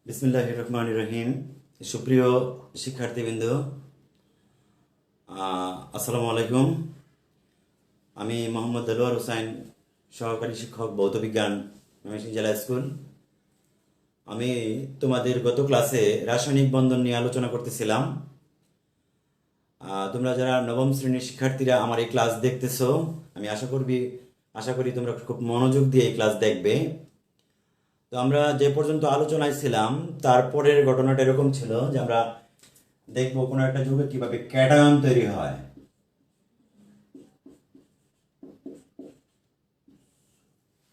বিসমিল্লাহির রহমানির রহিম। সুপ্রিয় শিক্ষার্থীবৃন্দ, আসসালামু আলাইকুম। আমি মোহাম্মদ দেলোয়ার হোসাইন, সহকারী শিক্ষক ভৌতবিজ্ঞান, ময়মনসিংহ জেলা স্কুল। আমি তোমাদের গত ক্লাসে রাসায়নিক বন্ধন নিয়ে আলোচনা করতেছিলাম। তোমরা যারা নবম শ্রেণীর শিক্ষার্থীরা আমার এই ক্লাস দেখতেছো, আমি আশা করি তোমরা খুব মনোযোগ দিয়ে এই ক্লাস দেখবে। তো আমরা যে পর্যন্ত আলোচনায় ছিলাম তারপরের ঘটনাটা এরকম ছিল যে আমরা দেখবো কোনো একটা যৌগে কিভাবে ক্যাটায়ন তৈরি হয়।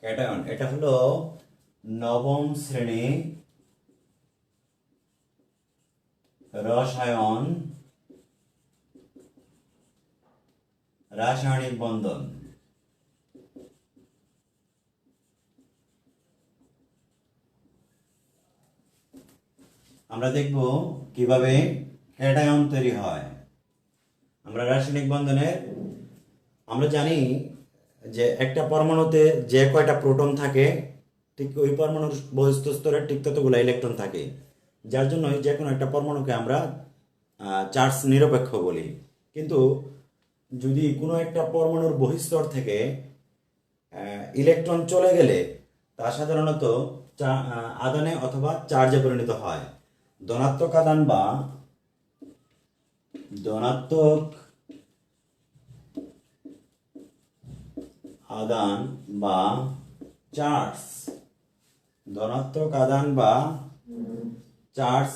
ক্যাটায়ন এটা হলো নবম শ্রেণী রসায়ন রাসায়নিক বন্ধন। আমরা দেখব কিভাবে ক্যাটায়ন তৈরি হয়। আমরা রাসায়নিক বন্ধনের আমরা জানি যে একটা পরমাণুতে যে কয়টা প্রোটন থাকে, ঠিক ওই পরমাণুর বহিস্থ স্তরে ঠিক ততগুলো ইলেকট্রন থাকে, যার জন্য যে কোনো একটা পরমাণুকে আমরা চার্জ নিরপেক্ষ বলি। কিন্তু যদি কোনো একটা পরমাণুর বহিঃস্তর থেকে ইলেকট্রন চলে গেলে তা সাধারণত আদানে অথবা চার্জে পরিণত হয়। ধনাত্মক আদান বা চার্জ, ধনাত্মক আদান বা চার্জ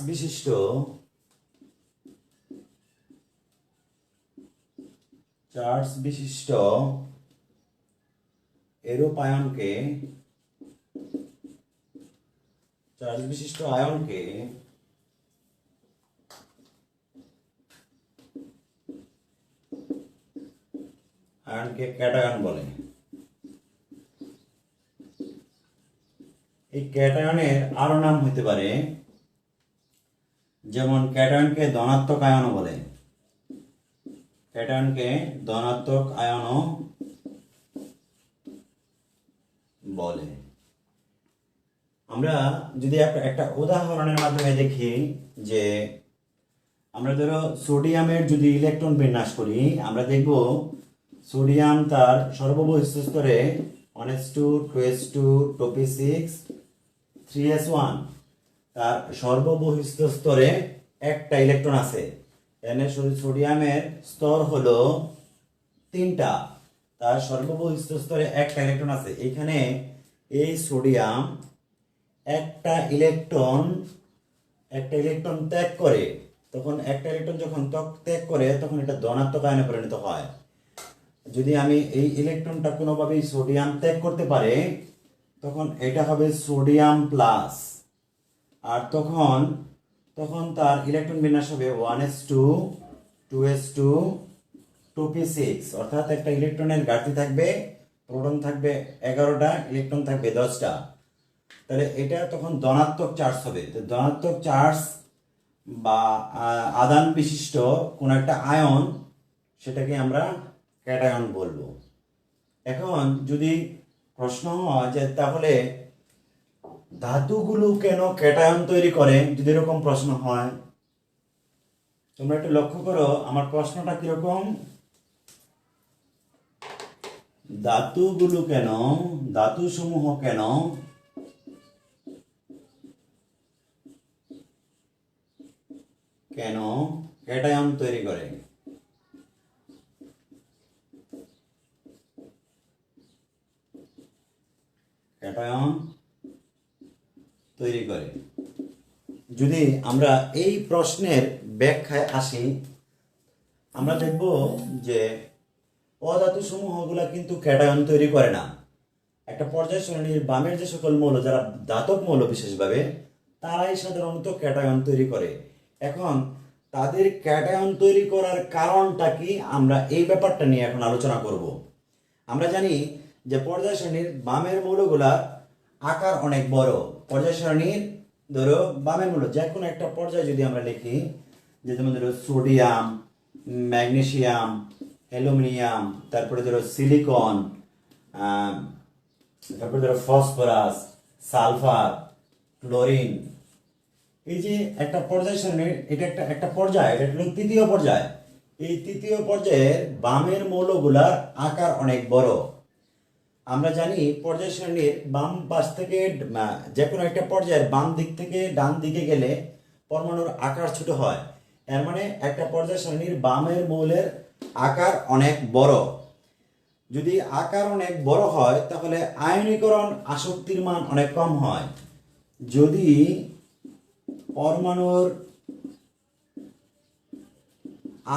বিশিষ্ট এরূপ আয়নকে ক্যাটায়ন বলে। এই ক্যাটায়নের আরো নাম হতে পারে, যেমন ক্যাটায়নকে ধনাত্মক আয়নও বলে। আমরা যদি একটা উদাহরণের মাধ্যমে দেখি, যে আমরা ধরো সোডিয়ামের যদি ইলেকট্রন বিন্যাস করি, আমরা দেখব সোডিয়াম তার সর্ববহিঃস্থ স্তরে 1s2 2s2 2p6 3s1 তার সর্ববহিঃস্থ স্তরে একটা ইলেকট্রন আছে। এখানে সোডিয়ামের স্তর হলো 3টা, তার সর্ববহিঃস্থ স্তরে একটা ইলেকট্রন আছে। এখানে এই সোডিয়াম একটা ইলেকট্রন ত্যাগ করে, তখন একটা ইলেকট্রন যখন ত্যাগ করে তখন এটা ধনাত্মক আয়নে পরিণত হয়। যদি আমি এই ইলেকট্রনটা কোনোভাবেই সোডিয়াম ত্যাগ করতে পারে, তখন এটা হবে সোডিয়াম প্লাস, আর তখন তার ইলেকট্রন বিন্যাস হবে 1s2 2s2 2p6, অর্থাৎ একটা ইলেকট্রনের ঘাটতি থাকবে, প্রোটন থাকবে 11টা, ইলেকট্রন থাকবে 10টা। তাহলে এটা তখন ধনাত্মক চার্জ হবে। তো ধনাত্মক চার্জ বা আদান বিশিষ্ট কোন একটা আয়ন, সেটাকে আমরা ক্যাটায়ন বলবো। এখন যদি প্রশ্ন হয় যে তাহলে ধাতুগুলো কেন ক্যাটায়ন তৈরি করে, যদি এরকম প্রশ্ন হয়, তোমরা একটু লক্ষ্য করো আমার প্রশ্নটা কিরকম। ধাতুসমূহ কেন ক্যাটায়ন তৈরি করে? যদি আমরা এই প্রশ্নের ব্যাখ্যায় আসি, আমরা দেখব যে অধাতু সমূহগুলা কিন্তু ক্যাটায়ন তৈরি করে না। একটা পর্যায় সারণীর বামের যে সকল মৌল, যারা ধাতব মৌল বিশেষভাবে, তারাই সাধারণত ক্যাটায়ন তৈরি করে। এখন তাদের ক্যাটায়ন তৈরি করার কারণটা কি, আমরা এই ব্যাপারটা নিয়ে এখন আলোচনা করব। আমরা জানি যে পর্যায় সারণীর বামের মৌলগুলা আকার অনেক বড়। পর্যায় সারণীর ধরো বামের মৌল যে কোনো একটা পর্যায়ে যদি আমরা লিখি, যে যেমন ধরো সোডিয়াম, ম্যাগনেসিয়াম, অ্যালুমিনিয়াম, তারপরে ধরো সিলিকন, তারপরে ধরো ফসফরাস, সালফার, ক্লোরিন, এই যে একটা পর্যায় সারণীর এটা একটা পর্যায়, এটা হলো তৃতীয় পর্যায়। এই তৃতীয় পর্যায়ের বামের মৌলগুলার আকার অনেক বড়। আমরা জানি পর্যায় সারণীর বাম পাশ থেকে যে কোনো একটা পর্যায়ের বাম দিক থেকে ডান দিকে গেলে পরমাণুর আকার ছোট হয়। এর মানে একটা পর্যায় সারণীর বামের মৌলের আকার অনেক বড়। যদি আকার অনেক বড় হয় তাহলে আয়নীকরণ আসক্তির মান অনেক কম হয়। যদি পরমাণুর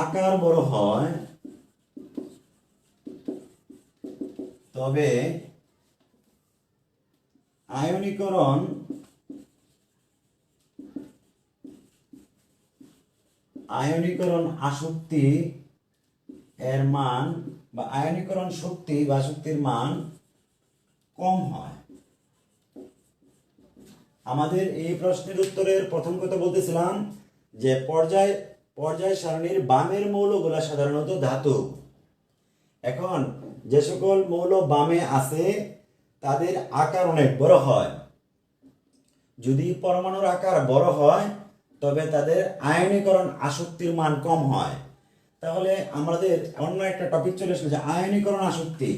আকার বড় হয় তবে আয়নীকরণ আসক্তি এর মান বা আয়নীকরণ শক্তি বা শক্তির মান কম হয়। আমাদের এই প্রশ্নের উত্তরের প্রথম কথা বলতেছিলাম যে পর্যায় সারণীর বামের মৌলগুলা সাধারণত ধাতু। এখন যে সকল মৌল বামে আছে তাদের আকার অনেক বড় হয়। যদি পরমাণুর আকার বড় হয় তবে তাদের আয়নীকরণ আসক্তির মান কম হয়। তাহলে আমাদের অন্য একটা টপিক চলে এসেছে আয়নীকরণ আসক্তি।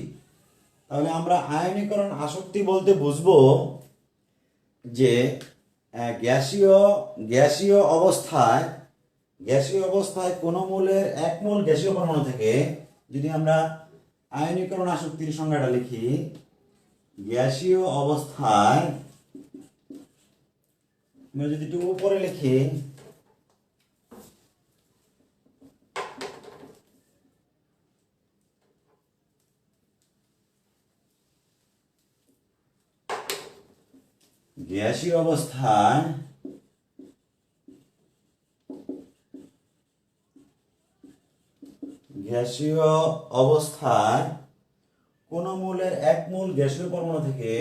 তাহলে আমরা আয়নীকরণ আসক্তি বলতে বুঝবো যে গ্যাসীয় অবস্থায় কোন মৌলের এক মোল গ্যাসীয় পরমাণু থেকে যদি আমরা আয়নীকরণ আসক্তির সংজ্ঞাটা লিখি, গ্যাসীয় অবস্থায় আমরা যদি একটু উপরে লিখি, গ্যাসীয় অবস্থায় কোন মৌলের এক মোল গ্যাসীয় পরমাণু থেকে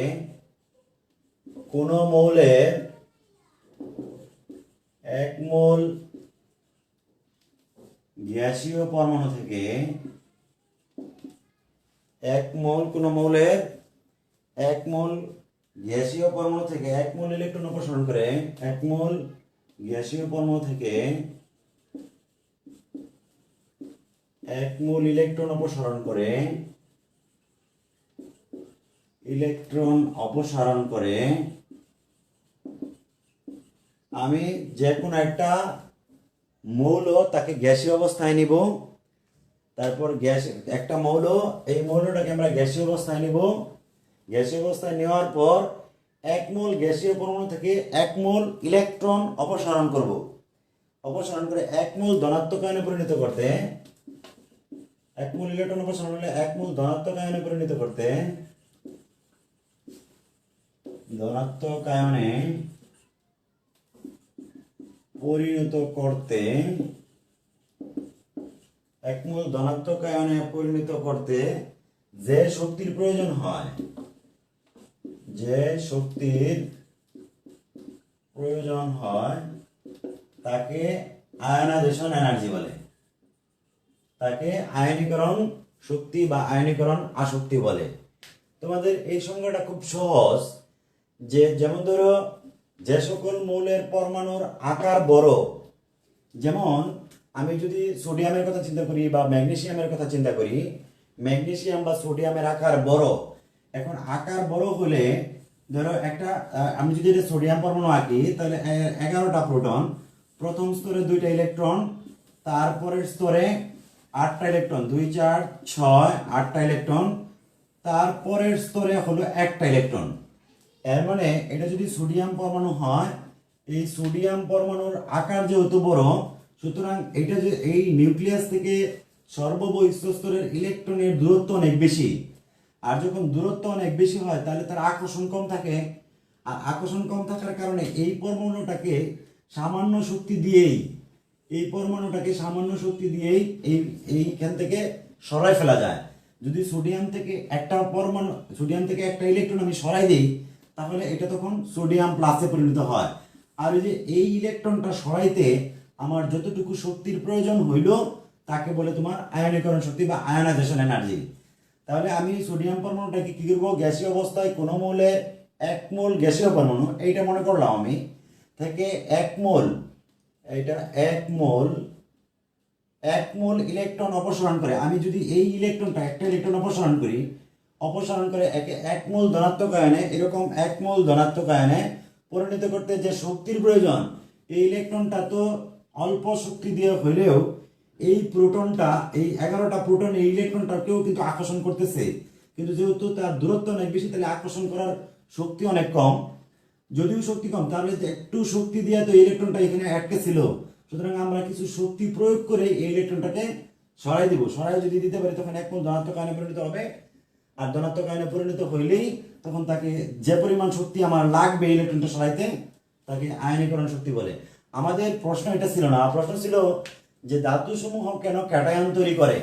কোন মৌলের এক মোল গ্যাসীয় পরমাণু থেকে এক মোল গ্যাসীয় পরমাণু থেকে এক মোল ইলেকট্রন অপসারণ করে এক মোল গ্যাসীয় পরমাণু থেকে এক মোল ইলেকট্রন অপসারণ করে আমি যে কোনো একটা মৌল তাকে গ্যাসীয় অবস্থায় নিব। তারপর একটা মৌল, এই মৌলটাকে আমরা গ্যাসীয় অবস্থায় নিব। গ্যাসীয় অবস্থায় নেওয়ার পর এক মোল গ্যাসীয় পরমাণু থেকে এক মোল ইলেকট্রন অপসারণ করব। অপসারণ করে এক মোল ধনাত্মক আয়নে পরিণত করতে, এক মোল ইলেকট্রন অপসারণ হলে এক মোল ধনাত্মক আয়নে পরিণত করতে এক মোল ধনাত্মক আয়নে পরিণত করতে যে শক্তির প্রয়োজন হয় তাকে আয়নাইজেশন এনার্জি বলে, তাকে আয়নীকরণ শক্তি বা আয়নীকরণ আসক্তি বলে। তোমাদের এই সংজ্ঞাটা খুব সহজ। যেমন ধরো যে সকল মৌলের পরমাণুর আকার বড়, যেমন আমি যদি সোডিয়ামের কথা চিন্তা করি বা ম্যাগনেসিয়ামের কথা চিন্তা করি, ম্যাগনেসিয়াম বা সোডিয়ামের আকার বড়। এখন আকার বড় হলে ধরো আমি যদি এটা সোডিয়াম পরমাণু আঁকি তাহলে 11টা প্রোটন, প্রথম স্তরে 2টা ইলেকট্রন, তারপরের স্তরে 8টা ইলেকট্রন, 2 4 6 8টা ইলেকট্রন, তারপরের স্তরে হলো 1টা ইলেকট্রন। এর মানে এটা যদি সোডিয়াম পরমাণু হয়, এই সোডিয়াম পরমাণুর আকার যেহেতু বড়, সুতরাং এটা যে এই নিউক্লিয়াস থেকে সর্ববহিঃস্থ স্তরের ইলেকট্রনের দূরত্ব অনেক বেশি। আর যখন দূরত্ব অনেক বেশি হয় তাহলে তার আকর্ষণ কম থাকে। আর আকর্ষণ কম থাকার কারণে এই পরমাণুটাকে সামান্য শক্তি দিয়েই এইখান থেকে সরাই ফেলা যায়। যদি সোডিয়াম থেকে একটা ইলেকট্রন আমি সরাই দিই তাহলে এটা তখন সোডিয়াম প্লাসে পরিণত হয়। আর এই ইলেকট্রনটা সরাইতে আমার যতটুকু শক্তির প্রয়োজন হইল তাকে বলে তোমার আয়নীকরণ শক্তি বা আয়নাইজেশন এনার্জি। তাহলে আমি সোডিয়াম পরমাণুটাকে কি করবো, গ্যাসীয় অবস্থায় কোন মৌলে এক মোল গ্যাসীয় পরমাণু, এইটা মনে করলাম আমি। থেকে 1 মোল, এটা 1 মোল ইলেকট্রন অপসারণ করে। আমি যদি এই ইলেকট্রনটা একটা ইলেকট্রন অপসারণ করে একে 1 মোল ধনাত্মক আয়নে, এরকম 1 মোল ধনাত্মক আয়নে পরিণত করতে যে শক্তির প্রয়োজন, এই ইলেকট্রনটা তো অল্প শক্তি দিয়ে হলেও এই প্রোটনটা, এই 11টা প্রোটন এই ইলেকট্রনটাকেও কিন্তু আকর্ষণ করতেছে, কিন্তু যেহেতু তার দূরত্ব অনেক বেশি তাহলে আকর্ষণ করার শক্তি অনেক কম। যদিও শক্তি কম, তাহলে একটু শক্তি দিয়ে তো ইলেকট্রনটা এখানে আটকে ছিল, সুতরাং আমরা কিছু শক্তি প্রয়োগ করে এই ইলেকট্রনটাকে সরাই দিব। সরাই যদি দিতে পারি তখন 1 মোল ধনাত্মক আয়নে পরিণত হবে। আর ধনাত্মক আয়নে পরিণত হইলেই তখন তাকে যে পরিমাণ শক্তি আমার লাগবে ইলেকট্রনটা সরাইতে, তাকে আয়নীকরণ শক্তি বলে। আমাদের প্রশ্ন এটা ছিল না, প্রশ্ন ছিল যে ধাতু সমূহ কেন ক্যাটায়ন তৈরি করে।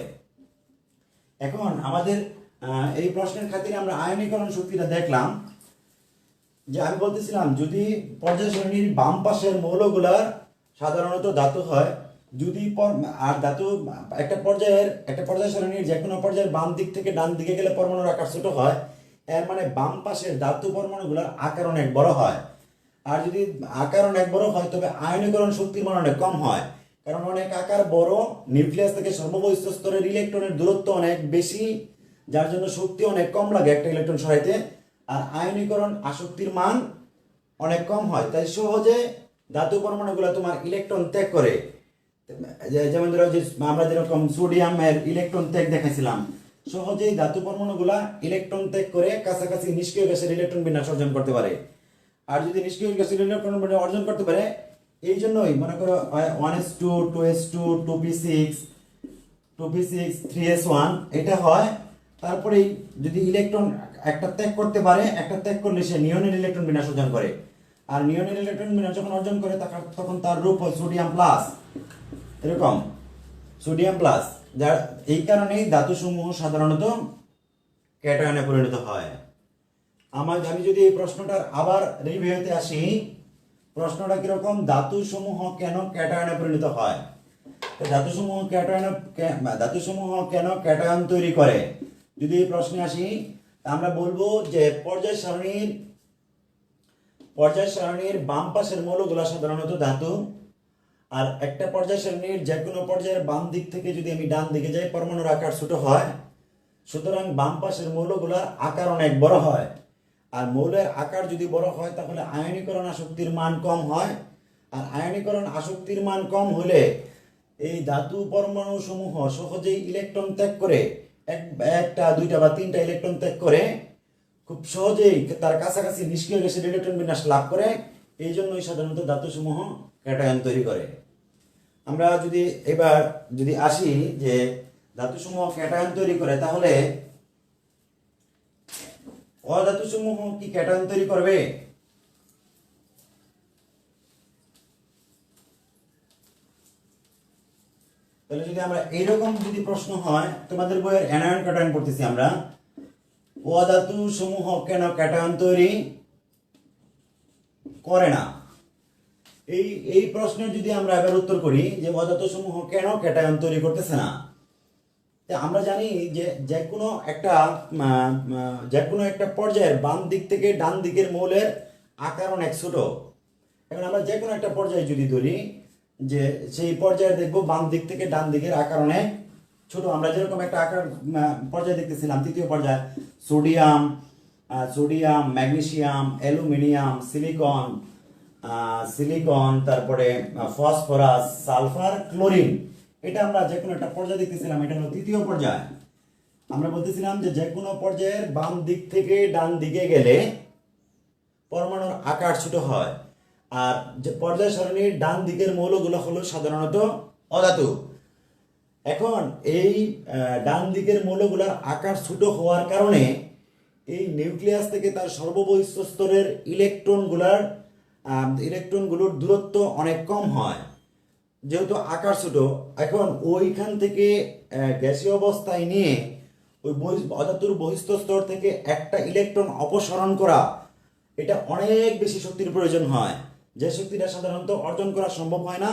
এখন আমাদের এই প্রশ্নের খাতিরে আমরা আয়নীকরণ শক্তিটা দেখলাম। যে আমি বলতেছিলাম যদি পর্যায় সারণীর বাম পাশের মৌলগুলার সাধারণত ধাতু হয়, যদি আর ধাতু একটা পর্যায় সারণীর যে কোনো পর্যায়ের বাম দিক থেকে ডান দিকে গেলে পরমাণুর আকার ছোট হয়, এর মানে বাম পাশের ধাতু পরমাণুগুলোর আকার অনেক বড় হয়। আর যদি আকার অনেক বড় হয় তবে আয়নীকরণ শক্তির মান অনেক কম হয়, কারণ অনেক আকার বড়, নিউক্লিয়াস থেকে সর্ববহিষ্ঠ স্তরের ইলেকট্রনের দূরত্ব অনেক বেশি, যার জন্য শক্তি অনেক কম লাগে একটা ইলেকট্রন সরাইতে। আর আয়নীকরণ আসক্তির মান অনেক কম হয়, তাই সহজে ধাতু পরমাণুগুলো তোমার ইলেকট্রন ত্যাগ করে। যেমন ধরো যে আমরা যেরকম সোডিয়ামের ইলেকট্রন ত্যাগ দেখাইছিলাম, সহজেই ধাতু পরমাণুগুলা ইলেকট্রন ত্যাগ করে কাছাকাছি নিষ্ক্রিয় গ্যাসের ইলেকট্রন বিন্যাস অর্জন করতে পারে। আর যদি নিষ্ক্রিয় গ্যাসের ইলেকট্রন বিন্যাস অর্জন করতে পারে, এই জন্যই মনে করো 1s2 2s2 2p6 2p6 3s1 এটা হয়। তারপরেই যদি ইলেকট্রন একটা ত্যাগ করতে পারে, একটা ত্যাগ করলে সে নিয়নের ইলেকট্রন বিন্যাস অর্জন করে। আর নিয়নের ইলেকট্রন বিন্যাস যখন অর্জন করে তখন তার রূপ হয় সোডিয়াম প্লাস, এরকম সোডিয়াম প্লাস। যার এই কারণেই ধাতু সমূহ সাধারণত ক্যাটায়নে পরিণত হয়। আমি যদি এই প্রশ্নটার আবার রিভিউতে আসি, প্রশ্নটা কিরকম, ধাতু সমূহ কেন ক্যাটায়নে পরিণত হয়। ধাতু সমূহ কেন ক্যাটায়ন তৈরি করে, যদি এই প্রশ্নে আসি আমরা বলবো যে পর্যায় সারণীর বাম পাশের মৌলগুলো সাধারণত ধাতু। আর একটা পর্যায় সারণীর যে কোনো পর্যায়ের বাম দিক থেকে যদি আমি ডান দিকে যাই পরমাণুর আকার ছোট হয়, সুতরাং বাম পাশের মৌলগুলোর আকার অনেক বড় হয়। আর মৌলের আকার যদি বড় হয় তাহলে আয়নীকরণ আসক্তির মান কম হয়। আর আয়নীকরণ আসক্তির মান কম হলে এই ধাতু পরমাণু সমূহ সহজেই ইলেকট্রন ত্যাগ করে, একটা দুইটা বা তিনটা ইলেকট্রন ত্যাগ করে খুব সহজেই তার কাছাকাছি নিষ্ক্রিয় গ্যাসের ইলেকট্রন বিন্যাস লাভ করে। এই জন্যই সাধারণত ধাতু সমূহ ক্যাটায়ন তৈরি করে। আমরা এবার আসি যে ধাতু সমূহ ক্যাটায়ন তৈরি করে, তাহলে অধাতু সমূহ কি ক্যাটায়ন তৈরি করবে? তাহলে যদি আমরা এইরকম প্রশ্ন হয়, তোমাদের বইয়ের অ্যানায়ন ক্যাটায়ন পড়তেছি আমরা, অধাতু সমূহ কেন ক্যাটায়ন তৈরি করে না, এই প্রশ্নের যদি আমরা এবার উত্তর করি যে অধাতু সমূহ কেন ক্যাটায়ন তৈরি করতেছে না, আমরা জানি যে যে কোনো একটা পর্যায়ের বাম দিক থেকে ডান দিকের মৌলের আকার অনেক ছোট। এখন আমরা যে কোনো একটা পর্যায়ে যদি ধরি যে সেই পর্যায়ে দেখবো বাম দিক থেকে ডান দিকের আকার অনেক ছোট। আমরা যেরকম একটা আকার পর্যায়ে দেখতেছিলাম, তৃতীয় পর্যায়ে সোডিয়াম ম্যাগনেসিয়াম অ্যালুমিনিয়াম সিলিকন তারপরে ফসফরাস সালফার ক্লোরিন, এটা আমরা যে কোনো একটা পর্যায়ে দেখতেছিলাম, এটা হলো তৃতীয় পর্যায়। আমরা বলতেছিলাম যে কোনো পর্যায়ের বাম দিক থেকে ডান দিকে গেলে পরমাণুর আকার ছোট হয়। আর যে পর্যায় সারণীর ডান দিকের মৌলগুলো হলো সাধারণত অধাতু। এখন এই ডান দিকের মৌলগুলোর আকার ছোট হওয়ার কারণে এই নিউক্লিয়াস থেকে তার সর্ববহিষ্ঠ স্তরের ইলেকট্রনগুলোর দূরত্ব অনেক কম হয়, যেহেতু আকার ছোট। এখন ওইখান থেকে গ্যাসীয় অবস্থায় নিয়ে ওই অধাতুর বহিষ্ঠ স্তর থেকে একটা ইলেকট্রন অপসারণ করা, এটা অনেক বেশি শক্তির প্রয়োজন হয়, যে শক্তিটা সাধারণত অর্জন করা সম্ভব হয় না,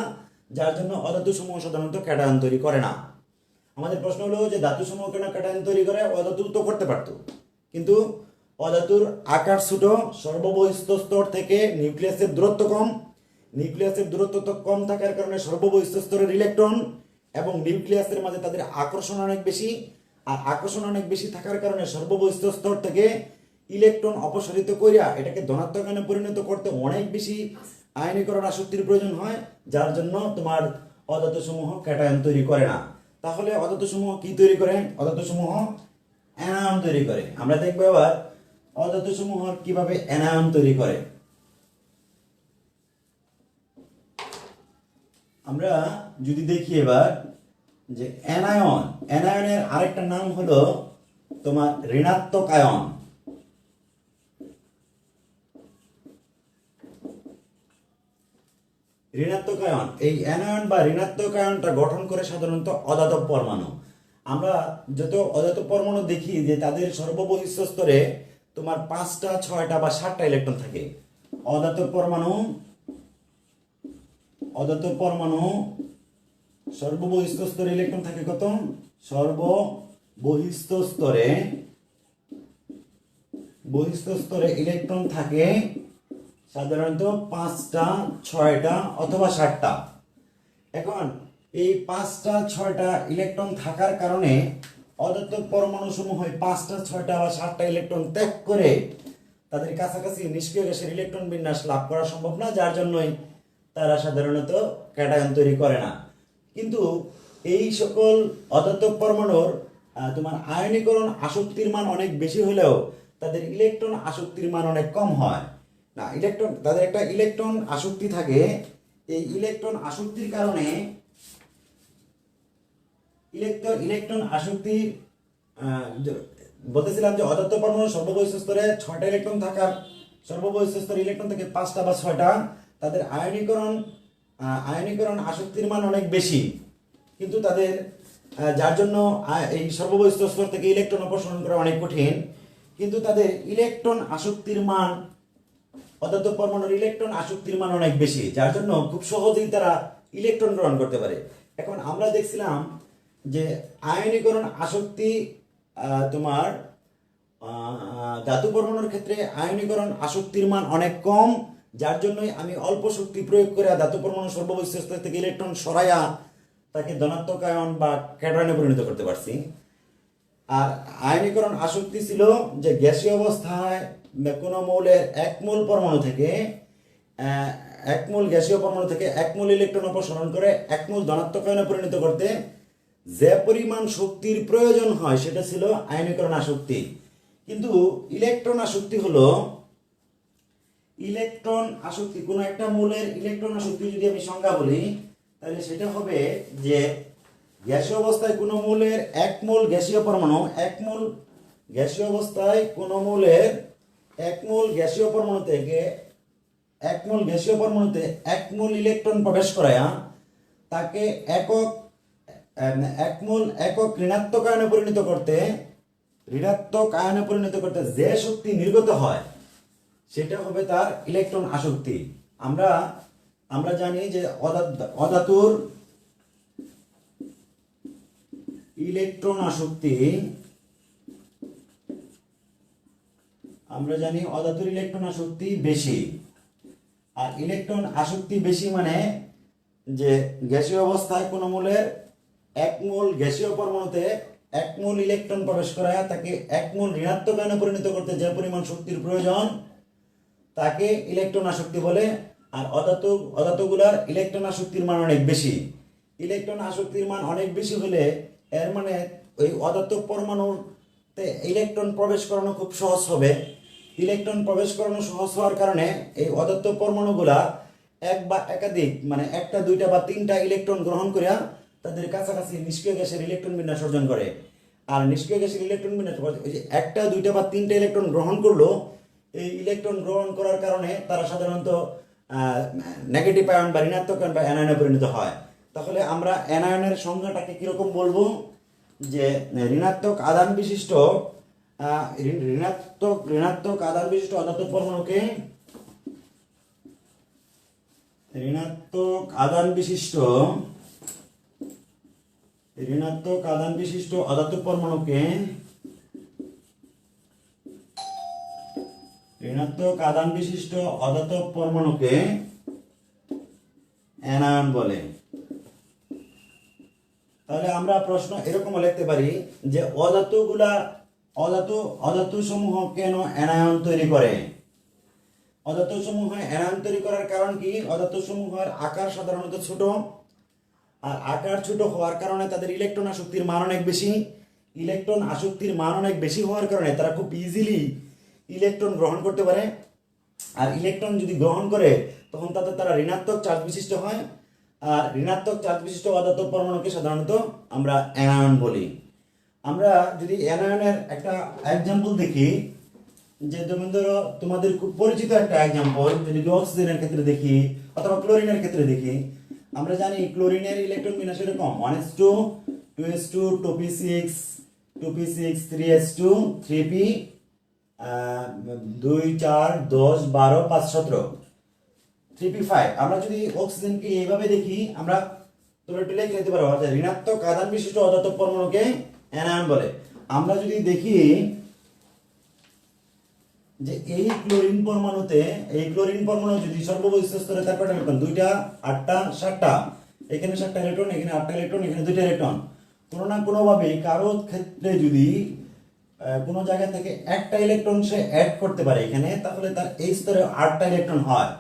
যার জন্য অধাতু সমূহ সাধারণত ক্যাটায়ন তৈরি করে না। আমাদের প্রশ্ন হলো যে ধাতু সমূহ কেন ক্যাটায়ন তৈরি করে, অধাতু তো করতে পারতো, কিন্তু অধাতুর আকার ছোট, সর্ববহিষ্ঠ স্তর থেকে নিউক্লিয়াসের দূরত্ব কম, নিউক্লিয়াসের দূরত্ব তো কম থাকার কারণে সর্ববহিঃস্থ স্তরের ইলেকট্রন এবং নিউক্লিয়াসের মাঝে তাদের আকর্ষণ অনেক বেশি, আর আকর্ষণ অনেক বেশি থাকার কারণে সর্ববহিঃস্থ স্তর থেকে ইলেকট্রন অপসারিত করিয়া এটাকে ধনাত্মক আয়নে পরিণত করতে অনেক বেশি আয়নীকরণ আসক্তির প্রয়োজন হয়, যার জন্য তোমার অধাতু সমূহ ক্যাটায়ন তৈরি করে না। তাহলে অধাতু সমূহ কি তৈরি করে? অধাতু সমূহ অ্যানায়ন তৈরি করে। আমরা দেখবো এবার অধাতু সমূহ কিভাবে অ্যানায়ন তৈরি করে। আমরা যদি দেখি এবার যে অ্যানায়নের আরেকটা নাম হলো তোমার ঋণাত্মক আয়ন। ঋণাত্মক আয়ন, এই অ্যানায়ন বা ঋণাত্মক আয়নটা গঠন করে সাধারণত অধাতব পরমাণু। আমরা যত অধাতব পরমাণু দেখি যে তাদের সর্ববহিঃস্থ স্তরে তোমার 5টা 6টা বা 7টা ইলেকট্রন থাকে। অধাতব পরমাণু সর্ববহিঃস্থ স্তরে ইলেকট্রন থাকে কত? সর্ববহিঃস্থ স্তরে ইলেকট্রন থাকে সাধারণত 5টা 6টা অথবা 7টা। এখন এই 5টা 6টা ইলেকট্রন থাকার কারণে অধাতব পরমাণু সমূহ 5টা 6টা বা 7টা ইলেকট্রন ত্যাগ করে তাদের কাছাকাছি নিষ্ক্রিয় গ্যাসের ইলেকট্রন বিন্যাস লাভ করা সম্ভব না, যার জন্যই তারা সাধারণত ক্যাটায়ন তৈরি করে না। কিন্তু এই সকল অধাতব পরমাণুর তোমার আয়নীকরণ আসক্তির মান অনেক বেশি হলেও তাদের ইলেকট্রন আসক্তির মান অনেক কম হয় না। তাদের একটা ইলেকট্রন আসক্তি থাকে। এই ইলেকট্রন আসক্তির কারণে ইলেকট্রন আসক্তি বলতেছিলাম যে অধাতব পরমাণু সর্ববহিঃস্থ স্তরে 6টা ইলেকট্রন থাকার সর্ববহিঃস্থ স্তরে ইলেকট্রন থেকে 5টা বা 6টা, তাদের আয়নীকরণ আসক্তির মান অনেক বেশি, কিন্তু তাদের যার জন্য এই সর্ববহিঃস্থ স্তর থেকে ইলেকট্রন অপসারণ করা অনেক কঠিন। কিন্তু তাদের ইলেকট্রন আসক্তির মান, অধাতব পরমাণুর ইলেকট্রন আসক্তির মান অনেক বেশি, যার জন্য খুব সহজেই তারা ইলেকট্রন গ্রহণ করতে পারে। এখন আমরা দেখছিলাম যে আয়নীকরণ আসক্তি তোমার ধাতু পরমাণুর ক্ষেত্রে আয়নীকরণ আসক্তির মান অনেক কম, যার জন্যই আমি অল্প শক্তি প্রয়োগ করে ধাতু পরমাণু সর্ববহিঃস্থ স্তর থেকে ইলেকট্রন সরাইয়া তাকে ধনাত্মক আয়ন বা ক্যাটায়নে পরিণত করতে পারছি। আর আয়নীকরণ আসক্তি ছিল যে গ্যাসীয় অবস্থায় কোনো মৌলের 1 মোল পরমাণু থেকে 1 মোল গ্যাসীয় পরমাণু থেকে 1 মোল ইলেকট্রন অপসারণ করে 1 মোল ধনাত্মক আয়নে পরিণত করতে যে পরিমাণ শক্তির প্রয়োজন হয় সেটা ছিল আয়নীকরণ আসক্তি। কিন্তু ইলেকট্রন আসক্তি হলো কোনো একটা মৌলের ইলেকট্রন আসক্তি যদি আমি সংজ্ঞা বলি তাহলে সেটা হবে যে গ্যাসীয় অবস্থায় কোনো মৌলের 1 মোল গ্যাসীয় পরমাণু 1 মোল গ্যাসীয় অবস্থায় কোনো মৌলের 1 মোল গ্যাসীয় পরমাণুতে 1 মোল ইলেকট্রন প্রবেশ করায়া তাকে একক ঋণাত্মক আয়নে পরিণত করতে যে শক্তি নির্গত হয় সেটা হবে তার ইলেকট্রন আসক্তি। আমরা জানি যে অধাতুর ইলেকট্রন আসক্তি বেশি। আর ইলেকট্রন আসক্তি বেশি মানে যে গ্যাসীয় অবস্থায় কোনো মৌলের 1 মোল গ্যাসীয় পরমাণুতে 1 মোল ইলেকট্রন প্রবেশ করায় তাকে 1 মোল ঋণাত্মক আয়নে পরিণত করতে যে পরিমাণ শক্তির প্রয়োজন তাকে ইলেকট্রন আসক্তি বলে। আর অধাতুগুলার ইলেকট্রন আসক্তির মান অনেক বেশি। ইলেকট্রন আসক্তির মান অনেক বেশি হলে এর মানে ওই অধাতব পরমাণুতে ইলেকট্রন প্রবেশ করানো খুব সহজ হবে। ইলেকট্রন প্রবেশ করানো সহজ হওয়ার কারণে এই অধাতব পরমাণুগুলা এক বা একাধিক মানে 1টা 2টা বা 3টা ইলেকট্রন গ্রহণ করিয়া তাদের কাছাকাছি নিষ্ক্রিয় গ্যাসের ইলেকট্রন বিন্যাস অর্জন করে। আর নিষ্ক্রিয় গ্যাসের ইলেকট্রন বিন্যাস ওই যে 1টা 2টা বা 3টা ইলেকট্রন গ্রহণ করলো, এই ইলেকট্রন গ্রহণ করার কারণে তারা সাধারণত নেগেটিভ আয়ন বা ঋণাত্মক আয়ন বা অ্যানায়নে পরিণত হয়। তাহলে আমরা অ্যানায়নের সংজ্ঞাটাকে কিরকম বলবো যে ঋণাত্মক আধান বিশিষ্ট অধাতব পরমাণুকে ঋণাত্মক আধান বিশিষ্ট অধাতব পরমাণুকে অ্যানায়ন বলে। তাহলে আমরা প্রশ্ন এরকমও লিখতে পারি যে অধাতু সমূহ কেন অ্যানায়ন তৈরি করে? অধাতু সমূহ অ্যানায়ন তৈরি করার কারণ কি? অধাতু সমূহের আকার সাধারণত ছোট, আর আকার ছোট হওয়ার কারণে তাদের ইলেকট্রন আসক্তির মান অনেক বেশি। ইলেকট্রন আসক্তির মান অনেক বেশি হওয়ার কারণে তারা খুব ইজিলি ইলেকট্রন গ্রহণ করতে পারে। আর ইলেকট্রন যদি গ্রহণ করে তখন তারা ঋণাত্মক চার্জ বিশিষ্ট হয়। আর ঋণাত্মক চার্জ বিশিষ্ট অধাতু পরমাণুকে সাধারণত আমরা অ্যানায়ন বলি। আমরা যদি অ্যানায়নের একটা এক্সাম্পল দেখি, যে যেমন ধরো তোমাদের খুব পরিচিত একটা এক্সাম্পল, যদি অক্সিজেনের ক্ষেত্রে দেখি অথবা ক্লোরিনের ক্ষেত্রে দেখি, আমরা জানি ক্লোরিনের ইলেকট্রন বিন্যাস এরকম 1s2 2s2 2p6 2p6 3s2 3p 2 4 10 12 5 17 3p5। আমরা যদি অক্সিজেনকে এইভাবে দেখি, আমরা তোমরা একটু লিখে নিতে পারো, অর্থাৎ ঋণাত্মক আধান বিশিষ্ট অধাতব পরমাণুকে অ্যানায়ন বলে। আমরা যদি দেখি যে এই ক্লোরিন পরমাণু যদি সর্ববহিষ্ঠ স্তরে তার কয়টা ইলেকট্রন? 2টা 8টা 7টা, এখানে 7টা ইলেকট্রন, এখানে 8টা ইলেকট্রন, এখানে 2টা ইলেকট্রন। কোনো না কোনো ভাবে কারো ক্ষেত্রে যদি কোনো জায়গা থেকে একটা ইলেকট্রন সে অ্যাড করতে পারে এখানে, তাহলে তার এই স্তরে 8টা ইলেকট্রন হয়।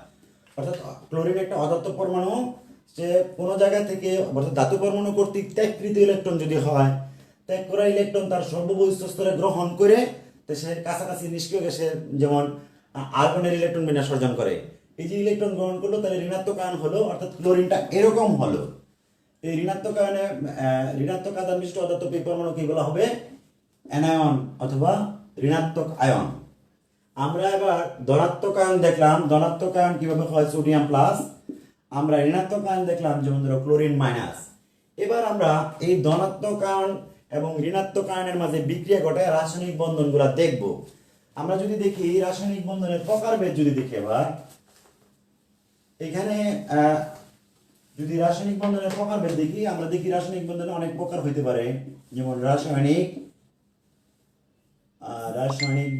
অর্থাৎ ক্লোরিন একটা অধাতব পরমাণু, সে কোনো জায়গা থেকে অর্থাৎ ধাতু পরমাণু কর্তৃক ত্যাগকৃত ইলেকট্রন যদি হয়, ত্যাগ করা ইলেকট্রন তার সর্ববহিষ্ঠ স্তরে গ্রহণ করে সে কাছাকাছি নিষ্ক্রিয় গ্যাসে যেমন আর্গনের ইলেকট্রন বিন্যাস অর্জন করে। এই যে ইলেকট্রন গ্রহণ করলো, তাহলে ঋণাত্মক আয়ন হলো, অর্থাৎ ক্লোরিনটা এরকম হলো। এই ঋণাত্মক আয়নে ঋণাত্মক আধান বিশিষ্ট অধাতব পরমাণু কি বলা হবে? অ্যানায়ন অথবা ঋণাত্মক আয়ন। আমরা এবার ধনাত্মক আয়ন দেখলাম, ধনাত্মক আয়ন কিভাবে হয়, সোডিয়াম প্লাস। আমরা ঋণাত্মক আয়ন দেখলাম, যেমন ধরো ক্লোরিন মাইনাস। এবার আমরা এই ধনাত্মক আয়ন এবং ঋণাত্মক আয়নের মাঝে বিক্রিয়া ঘটায় রাসায়নিক বন্ধনগুলো দেখব। আমরা যদি দেখি রাসায়নিক বন্ধনের প্রকারভেদ যদি দেখি, এবার এখানে যদি রাসায়নিক বন্ধনের প্রকারভেদ দেখি, আমরা দেখি রাসায়নিক বন্ধনে অনেক প্রকার হইতে পারে। যেমন রাসায়নিক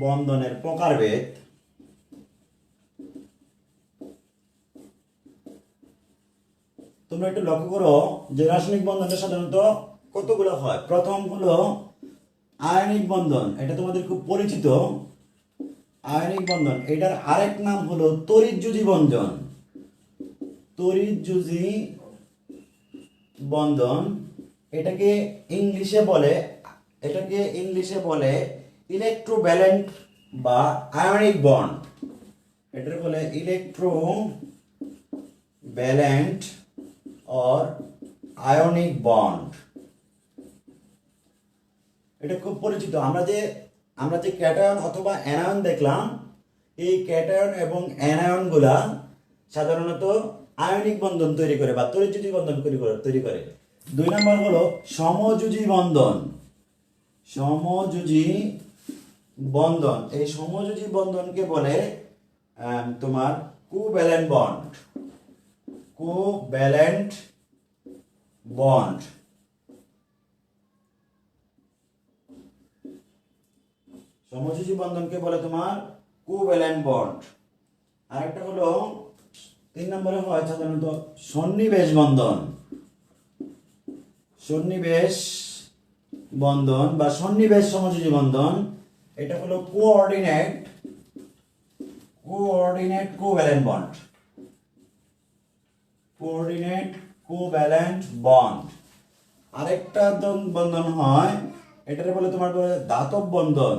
বন্ধনের প্রকারভেদ। তোমরা একটু লক্ষ্য করো যে রাসায়নিক বন্ধনটা সাধারণত কতগুলো হয়। প্রথম হলো আয়নিক বন্ধন, এটা তোমাদের খুব পরিচিত আয়নিক বন্ধন। এটার আরেক নাম হলো তড়িৎযোজী বন্ধন। তড়িৎযোজী বন্ধন এটাকে ইংলিশে বলে ইলেকট্রোভ্যালেন্ট বা আয়নিক বন্ড। এটাকে বলে ইলেকট্রোভ্যালেন্ট অর আয়নিক বন্ড। এটা খুব পরিচিত। আমরা যে ক্যাটায়ন অথবা অ্যানায়ন দেখলাম, এই ক্যাটায়ন এবং অ্যানায়ন গুলা সাধারণত আয়নিক বন্ধন তৈরি করে বা তড়িৎযোজী বন্ধন তৈরি করে। 2 নম্বর হলো সমযোজী বন্ধন। সমযোজী বন্ধন, এই সমযোজী বন্ধনকে বলে তোমার কোভ্যালেন্ট বন্ড। Covalent bond. সমযোজী বন্ধনকে বলে তোমার কোভ্যালেন্ট বন্ড। আরেকটা হলো 3 নম্বরে হয় সাধারণত সন্নিবেশ বন্ধন। সন্নিবেশ বন্ধন বা সন্নিবেশ সমযোজী বন্ধন, এটা হলো coordinate covalent bond. Coordinate covalent bond. আরেকটা বন্ধন হয়, এটাকে বলে তোমার ধাতব বন্ধন।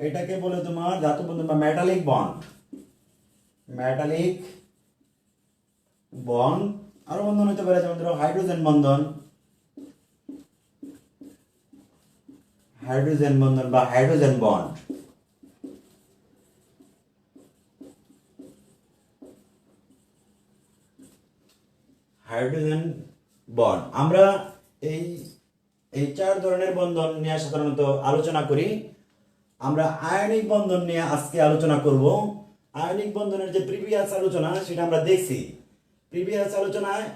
এটাকে বলে তোমার ধাতব বন্ধন বা মেটালিক বন্ড। Metallic bond. আরো বন্ধন হতে পারে, যেমন ধরো হাইড্রোজেন বন্ধন। হাইড্রোজেন বন্ধন বা হাইড্রোজেন বন্ড। Hydrogen bond. আমরা এই 4 ধরনের বন্ধন নিয়ে সাধারণত আলোচনা করি। আমরা আয়নিক বন্ধন নিয়ে আজকে আলোচনা করব। আয়নিক বন্ধনের যে প্রিভিয়াস আলোচনা সেটা আমরা দেখছি। প্রিভিয়াস আলোচনায়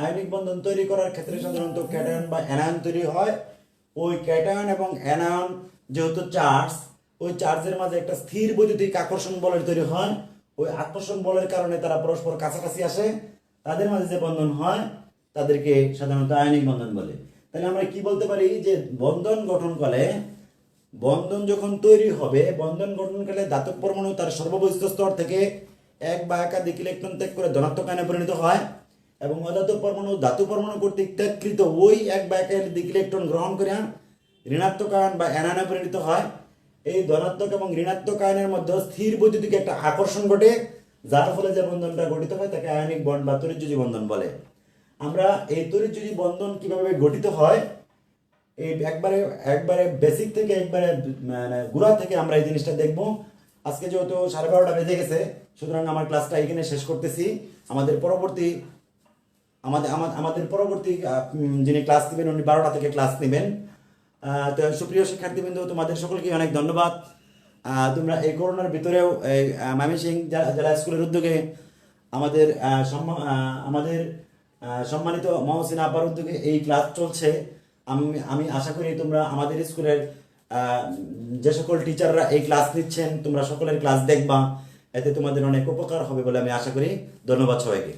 আয়নিক বন্ধন তৈরি করার ক্ষেত্রে সাধারণত ক্যাটায়ন বা অ্যানায়ন তৈরি হয়। ওই ক্যাটায়ন এবং অ্যানায়ন যেহেতু চার্জ, ওই চার্জের মাঝে একটা স্থির বৈদ্যুতিক আকর্ষণ বলের তৈরি হয়। ওই আকর্ষণ বলের কারণে তারা পরস্পর কাছাকাছি আসে, তাদের মাঝে যে বন্ধন হয় তাদেরকে সাধারণত আয়নিক বন্ধন বলে। তাহলে আমরা কি বলতে পারি যে বন্ধন গঠনকালে, বন্ধন যখন তৈরি হবে, বন্ধন গঠনকালে ধাতব পরমাণু তার সর্ববহিষ্ঠ স্তর থেকে এক বা একাধিক ইলেকট্রন ত্যাগ করে ধনাত্মক আয়নে পরিণত হয় এবং অধাতব পরমাণু ধাতু পরমাণু কর্তৃক ত্যাগকৃত ওই এক বা একাধিক ইলেকট্রন গ্রহণ করে ঋণাত্মক আয়ন বা অ্যানায়নে পরিণত হয়। এই ধনাত্মক এবং ঋণাত্মক আয়নের মধ্যে স্থির বৈদ্যুতিক একটা আকর্ষণ ঘটে, যার ফলে যে বন্ধনটা গঠিত হয় তাকে আয়নিক বন্ড বা তড়িৎযোজী বন্ধন বলে। আমরা এই তড়িৎযোজী বন্ধন কিভাবে গঠিত হয়, এই একবারে একবারে বেসিক থেকে একবারে মানে গোড়া থেকে আমরা এই জিনিসটা দেখব। আজকে যেহেতু 12:30 বেজে গেছে, সুতরাং আমার ক্লাসটা এখানে শেষ করতেছি। আমাদের পরবর্তী আমাদের পরবর্তী যিনি ক্লাস নেবেন উনি 12টা থেকে ক্লাস নেবেন। তো সুপ্রিয় শিক্ষার্থীবৃন্দ, তোমাদের সকলকে অনেক ধন্যবাদ। তোমরা এই করোনার ভিতরেও এই ময়মনসিংহ জেলা স্কুলের উদ্যোগে আমাদের আমাদের সম্মানিত মহসিন আপার উদ্যোগে এই ক্লাস চলছে। আমি আশা করি তোমরা আমাদের স্কুলের যে সকল টিচাররা এই ক্লাস নিচ্ছেন তোমরা সকলের ক্লাস দেখবা, এতে তোমাদের অনেক উপকার হবে বলে আমি আশা করি। ধন্যবাদ সবাইকে।